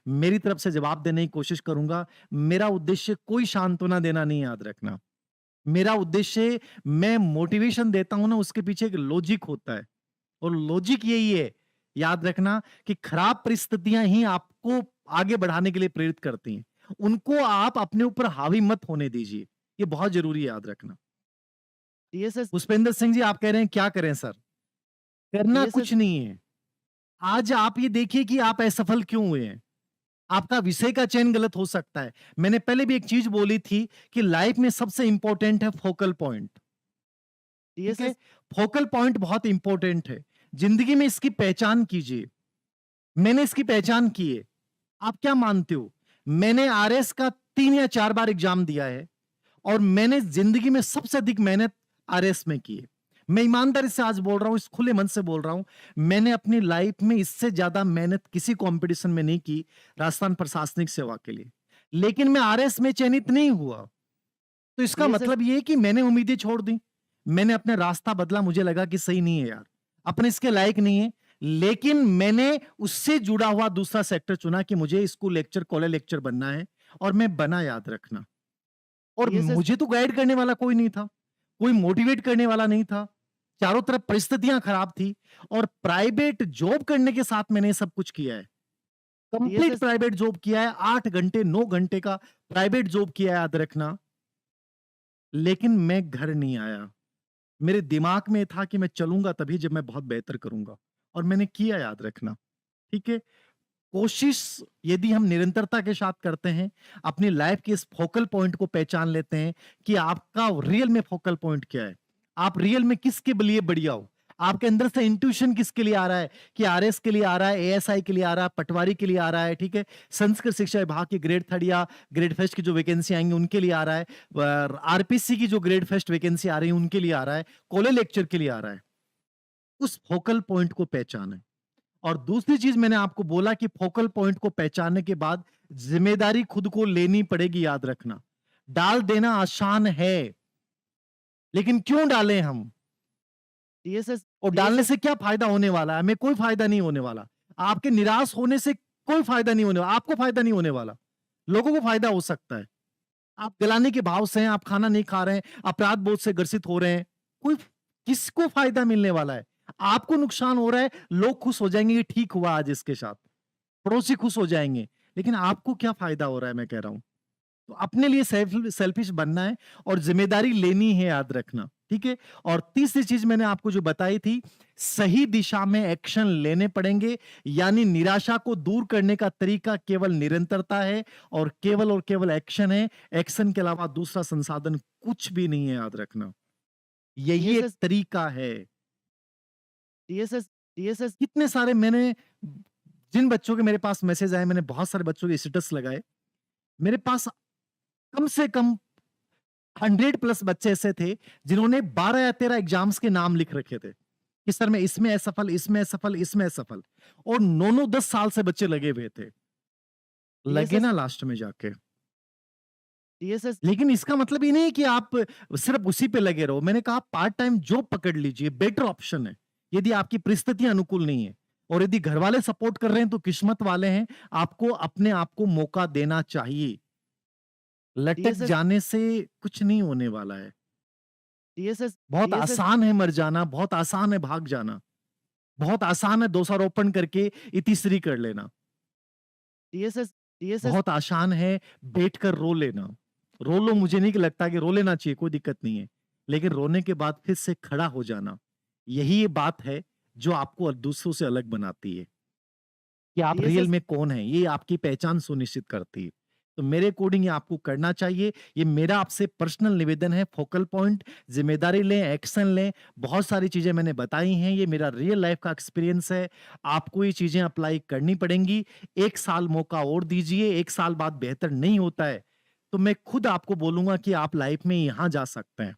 मेरी तरफ से जवाब देने की कोशिश करूंगा। मेरा उद्देश्य कोई सांत्वना देना नहीं, याद रखना। मेरा उद्देश्य, मैं मोटिवेशन देता हूं ना, उसके पीछे एक लॉजिक होता है, और लॉजिक यही है, याद रखना, कि खराब परिस्थितियां ही आपको आगे बढ़ाने के लिए प्रेरित करती हैं। उनको आप अपने ऊपर हावी मत होने दीजिए, ये बहुत जरूरी है, याद रखना। टीएसएस पुष्पेंद्र सिंह जी, आप कह रहे हैं क्या करें सर? करना टीएसएस कुछ नहीं है। आज आप ये देखिए कि आप असफल क्यों हुए हैं। आपका विषय का चयन गलत हो सकता है। मैंने पहले भी एक चीज बोली थी कि लाइफ में सबसे इंपॉर्टेंट है फोकल पॉइंट। ठीक है? टीएसएस फोकल पॉइंट बहुत इंपॉर्टेंट है। जिंदगी में इसकी पहचान कीजिए। मैंने इसकी पहचान की है। आप क्या मानते हो? मैंने आरएस का 3 या 4 बार एग्जाम दिया है, और मैंने जिंदगी में सबसे अधिक मेहनत आरएस में की है। मैं ईमानदारी से आज बोल रहा हूं, इस खुले मन से बोल रहा हूं, मैंने अपनी लाइफ में इससे ज्यादा मेहनत किसी कंपटीशन में नहीं की, राजस्थान प्रशासनिक सेवा के लिए। लेकिन मैं आरएस में चयनित नहीं हुआ। तो इसका टीएसएस मतलब ये है कि मैंने उम्मीदें छोड़ दी, मैंने अपना रास्ता बदला, मुझे लगा कि सही नहीं है यार, अपने इसके लायक नहीं है। लेकिन मैंने उससे जुड़ा हुआ दूसरा सेक्टर चुना कि मुझे स्कूल लेक्चर, कॉलेज लेक्चर बनना है, और मैं बना, याद रखना। और टीएसएस मुझे तो गाइड करने वाला कोई नहीं था, कोई मोटिवेट करने वाला नहीं था। चारों तरफ परिस्थितियां खराब थी, और प्राइवेट जॉब करने के साथ मैंने सब कुछ किया है। कंप्लीट टीएसएस प्राइवेट जॉब किया है, 8 घंटे 9 घंटे का प्राइवेट जॉब किया है, याद रखना। लेकिन मैं घर नहीं आया। मेरे दिमाग में था कि मैं चलूंगा तभी जब मैं बहुत बेहतर करूंगा, और मैंने किया, याद रखना। ठीक है? कोशिश यदि हम निरंतरता के साथ करते हैं, अपनी लाइफ के इस फोकल पॉइंट को पहचान लेते हैं कि आपका रियल में फोकल पॉइंट क्या है, आप रियल में किसके लिए बढ़िया हो, आपके अंदर से इंट्यूशन किसके लिए आ रहा है, कि आरएस के लिए आ रहा है, एएसआई के लिए आ रहा है, पटवारी के लिए आ रहा है, ठीक है, संस्कृत शिक्षा विभाग की ग्रेड 3 या ग्रेड फर्स्ट की जो वैकेंसी आएंगी उनके लिए आ रहा है, आरपीसी की जो ग्रेड फर्स्ट वैकेंसी आ रही है उनके लिए आ रहा है, कॉलेज लेक्चर के लिए आ रहा है। उस फोकल पॉइंट को पहचाने। और दूसरी चीज मैंने आपको बोला कि फोकल पॉइंट को पहचानने के बाद जिम्मेदारी खुद को लेनी पड़ेगी, याद रखना। डाल देना आसान है, लेकिन क्यों डालें हम? टीएसएस और डालने टीएसएस से क्या फायदा होने वाला है? हमें कोई फायदा नहीं होने वाला। आपके निराश होने से कोई फायदा नहीं होने वाला, आपको फायदा नहीं होने वाला, लोगों को फायदा हो सकता है। आप गलाने के भाव से हैं, आप खाना नहीं खा रहे हैं, अपराध बोध से ग्रसित हो रहे हैं, कोई, किसको फायदा मिलने वाला है? आपको नुकसान हो रहा है, लोग खुश हो जाएंगे, ये ठीक हुआ आज इसके साथ, पड़ोसी खुश हो जाएंगे, लेकिन आपको क्या फायदा हो रहा है, मैं कह रहा हूं। तो अपने लिए सेल्फिश बनना है, और जिम्मेदारी लेनी है, याद रखना। ठीक है? और तीसरी चीज मैंने आपको जो बताई थी, सही दिशा में एक्शन लेने पड़ेंगे। यानी निराशा को दूर करने का तरीका केवल निरंतरता है, और केवल एक्शन है। एक्शन के अलावा दूसरा संसाधन कुछ भी नहीं है, याद रखना। यही एक टीएसएस तरीका है। टीएसएस टीएसएस कितने सारे मैंने, जिन बच्चों के मेरे पास मैसेज आए, मैंने बहुत सारे बच्चों के स्टेटस लगाए, मेरे पास कम से कम 100+ बच्चे ऐसे थे जिन्होंने 12 या 13 एग्जाम्स के नाम लिख रखे थे कि सर मैं इसमें असफल, इसमें असफल, इसमें असफल, और 9 9 10 साल से बच्चे लगे हुए थे, लगे टीएसएस ना लास्ट में जाके। टीएसएस लेकिन इसका मतलब ये नहीं कि आप सिर्फ उसी पे लगे रहो। मैंने कहा पार्ट टाइम जॉब पकड़ लीजिए, बेटर ऑप्शन है, यदि आपकी परिस्थितियां अनुकूल नहीं है। और यदि घर वाले सपोर्ट कर रहे हैं तो किस्मत वाले हैं, आपको अपने आप को मौका देना चाहिए। लटक टीएसएस जाने से कुछ नहीं होने वाला है। टीएसएस बहुत टीएसएस आसान है मर जाना, बहुत आसान है भाग जाना, बहुत आसान है दोषारोपण करके इतिश्री कर लेना, टीएसएस टीएसएस बहुत आसान है बैठकर रो लेना। रो लो, मुझे नहीं लगता कि रो लेना चाहिए, कोई दिक्कत नहीं है, लेकिन रोने के बाद फिर से खड़ा हो जाना, यही ये बात है जो आपको दूसरों से अलग बनाती है, कि आप रियल टीएसएस में कौन है, ये आपकी पहचान सुनिश्चित करती है। तो मेरे अकॉर्डिंग ये आपको करना चाहिए। ये मेरा आपसे पर्सनल निवेदन है। फोकल पॉइंट, जिम्मेदारी लें, एक्शन लें। बहुत सारी चीजें मैंने बताई हैं, ये मेरा रियल लाइफ का एक्सपीरियंस है। आपको ये चीजें अप्लाई करनी पड़ेंगी। 1 साल मौका और दीजिए, 1 साल बाद बेहतर नहीं होता है तो मैं खुद आपको बोलूंगा कि आप लाइफ में यहां जा सकते हैं।